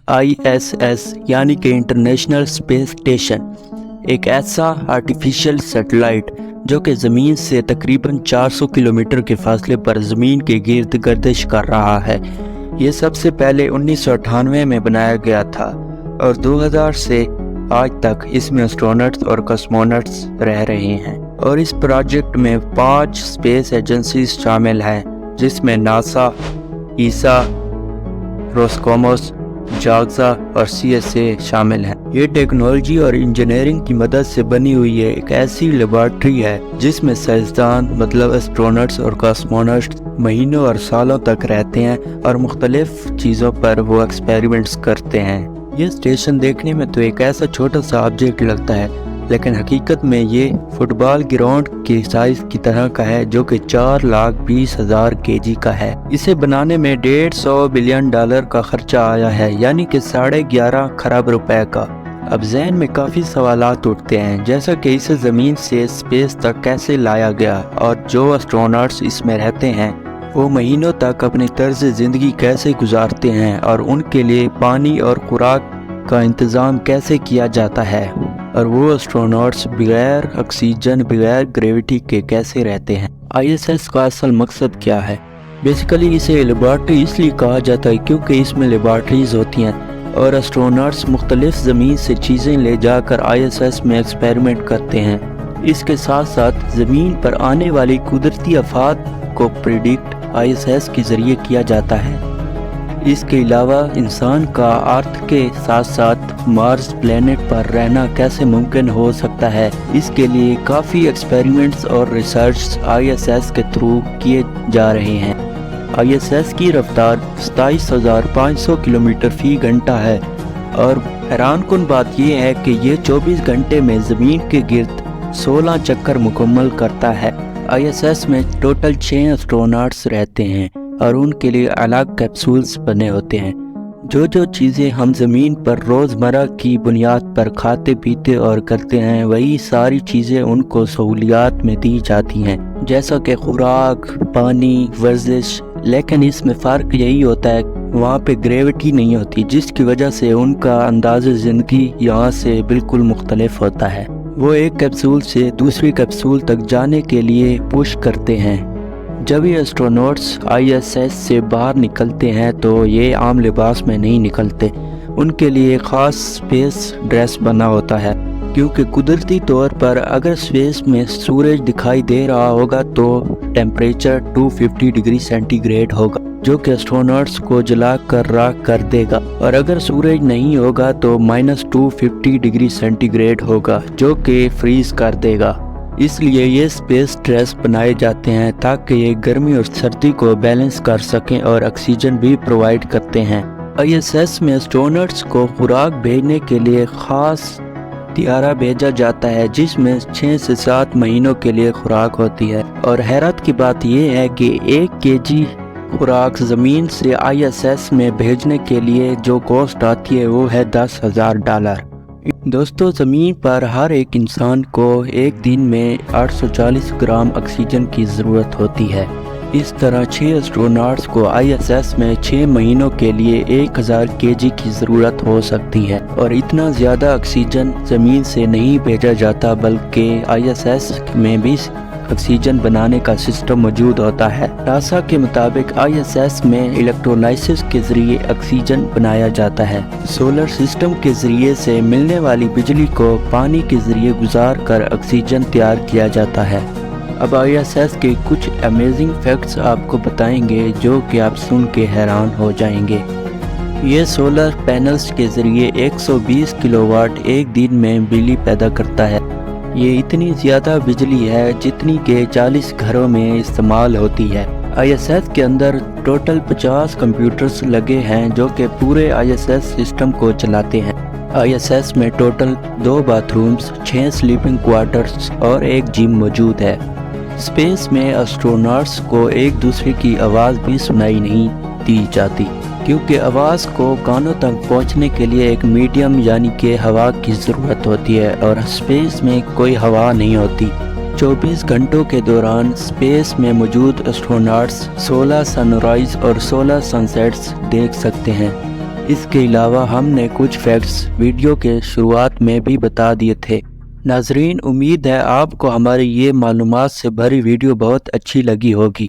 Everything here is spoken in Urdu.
ISS یعنی کہ انٹرنیشنل اسپیس اسٹیشن ایک ایسا آرٹیفیشل سیٹلائٹ جو کہ زمین سے تقریباً 400 کلومیٹر کے فاصلے پر زمین کے گرد گردش کر رہا ہے۔ یہ سب سے پہلے 1998 میں بنایا گیا تھا اور 2000 سے آج تک اس میں اسٹرونٹس اور کاسمونٹس رہ رہے ہیں، اور اس پروجیکٹ میں 5 اسپیس ایجنسیز شامل ہیں جس میں ناسا، ایسا، روسکوموس، جاگزا اور CSA شامل ہیں۔ یہ ٹیکنالوجی اور انجینئرنگ کی مدد سے بنی ہوئی ایک ایسی لیبارٹری ہے جس میں سائنسدان مطلب اسٹرونٹس اور کاسمونٹس مہینوں اور سالوں تک رہتے ہیں اور مختلف چیزوں پر وہ ایکسپیریمنٹس کرتے ہیں۔ یہ اسٹیشن دیکھنے میں تو ایک ایسا چھوٹا سا آبجیکٹ لگتا ہے، لیکن حقیقت میں یہ فٹ بال گراؤنڈ کے سائز کی طرح کا ہے جو کہ 4,20,000 kg کا ہے۔ اسے بنانے میں $150 بلین کا خرچہ آیا ہے، یعنی کہ 11.5 کھرب روپے کا۔ اب ذہن میں کافی سوالات اٹھتے ہیں، جیسا کہ اسے زمین سے اسپیس تک کیسے لایا گیا، اور جو اسٹرونٹس اس میں رہتے ہیں وہ مہینوں تک اپنی طرز زندگی کیسے گزارتے ہیں، اور ان کے لیے پانی اور خوراک کا انتظام کیسے کیا جاتا ہے، اور وہ اسٹرونٹس بغیر آکسیجن، بغیر گریوٹی کے کیسے رہتے ہیں۔ ISS کا اصل مقصد کیا ہے؟ بیسیکلی اسے لیبارٹری اس لیے کہا جاتا ہے کیونکہ اس میں لیبارٹریز ہوتی ہیں اور اسٹرونٹس مختلف زمین سے چیزیں لے جا کر ISS میں ایکسپیریمنٹ کرتے ہیں۔ اس کے ساتھ ساتھ زمین پر آنے والی قدرتی آفات کو پریڈکٹ ISS کے ذریعے کیا جاتا ہے۔ اس کے علاوہ انسان کا ارتھ کے ساتھ ساتھ مارس پلینٹ پر رہنا کیسے ممکن ہو سکتا ہے، اس کے لیے کافی ایکسپیریمنٹس اور ریسرچ ISS کے تھرو کیے جا رہے ہیں۔ ISS کی رفتار 27,500 کلومیٹر فی گھنٹہ ہے، اور حیران کن بات یہ ہے کہ یہ 24 گھنٹے میں زمین کے گرد 16 چکر مکمل کرتا ہے۔ ISS میں ٹوٹل 6 اسٹرونٹس رہتے ہیں اور ان کے لیے الگ کیپسولز بنے ہوتے ہیں۔ جو چیزیں ہم زمین پر روزمرہ کی بنیاد پر کھاتے پیتے اور کرتے ہیں، وہی ساری چیزیں ان کو سہولیات میں دی جاتی ہیں، جیسا کہ خوراک، پانی، ورزش، لیکن اس میں فرق یہی ہوتا ہے وہاں پہ گریوٹی نہیں ہوتی، جس کی وجہ سے ان کا انداز زندگی یہاں سے بالکل مختلف ہوتا ہے۔ وہ ایک کیپسول سے دوسری کیپسول تک جانے کے لیے پش کرتے ہیں۔ جب یہ اسٹرونٹس ISS سے باہر نکلتے ہیں تو یہ عام لباس میں نہیں نکلتے، ان کے لیے خاص اسپیس ڈریس بنا ہوتا ہے، کیونکہ قدرتی طور پر اگر اسپیس میں سورج دکھائی دے رہا ہوگا تو ٹیمپریچر 250 ڈگری سینٹی گریڈ ہوگا، جو کہ اسٹرونٹس کو جلا کر راکھ کر دے گا، اور اگر سورج نہیں ہوگا تو -250 ڈگری سینٹی گریڈ ہوگا، جو کہ فریز کر دے گا۔ اس لیے یہ اسپیس ڈریس بنائے جاتے ہیں تاکہ یہ گرمی اور سردی کو بیلنس کر سکیں اور آکسیجن بھی پرووائڈ کرتے ہیں۔ ISS میں اسٹرونٹس کو خوراک بھیجنے کے لیے خاص طیارہ بھیجا جاتا ہے جس میں 6 سے 7 مہینوں کے لیے خوراک ہوتی ہے، اور حیرت کی بات یہ ہے کہ 1 kg خوراک زمین سے ISS میں بھیجنے کے لیے جو کاسٹ آتی ہے وہ ہے $10,000۔ دوستو، زمین پر ہر ایک انسان کو ایک دن میں 840 گرام آکسیجن کی ضرورت ہوتی ہے۔ اس طرح 6 اسٹرونٹس کو ISS میں 6 مہینوں کے لیے 1000 kg کی ضرورت ہو سکتی ہے، اور اتنا زیادہ آکسیجن زمین سے نہیں بھیجا جاتا بلکہ ISS میں بھی آکسیجن بنانے کا سسٹم موجود ہوتا ہے۔ ناسا کے مطابق ISS میں الیکٹرولائسس کے ذریعے آکسیجن بنایا جاتا ہے۔ سولر سسٹم کے ذریعے سے ملنے والی بجلی کو پانی کے ذریعے گزار کر آکسیجن تیار کیا جاتا ہے۔ اب ISS کے کچھ امیزنگ فیکٹس آپ کو بتائیں گے جو کہ آپ سن کے حیران ہو جائیں گے۔ یہ سولر پینلز کے ذریعے 120 کلو واٹ ایک دن میں بجلی پیدا کرتا ہے۔ یہ اتنی زیادہ بجلی ہے جتنی کہ 40 گھروں میں استعمال ہوتی ہے۔ ISS کے اندر ٹوٹل 50 کمپیوٹرز لگے ہیں جو کہ پورے ISS سسٹم کو چلاتے ہیں۔ ISS میں total 2 bath rooms, 6 sleeping quarters اور 1 جم موجود ہے۔ اسپیس میں اسٹرونٹس کو ایک دوسرے کی آواز بھی سنائی نہیں دی جاتی، کیونکہ آواز کو کانوں تک پہنچنے کے لیے ایک میڈیم یعنی کہ ہوا کی ضرورت ہوتی ہے، اور اسپیس میں کوئی ہوا نہیں ہوتی۔ 24 گھنٹوں کے دوران اسپیس میں موجود اسٹرونٹس 16 سن رائز اور 16 سن سیٹس دیکھ سکتے ہیں۔ اس کے علاوہ ہم نے کچھ فیکٹس ویڈیو کے شروعات میں بھی بتا دیے تھے۔ ناظرین، امید ہے آپ کو ہماری یہ معلومات سے بھری ویڈیو بہت اچھی لگی ہوگی۔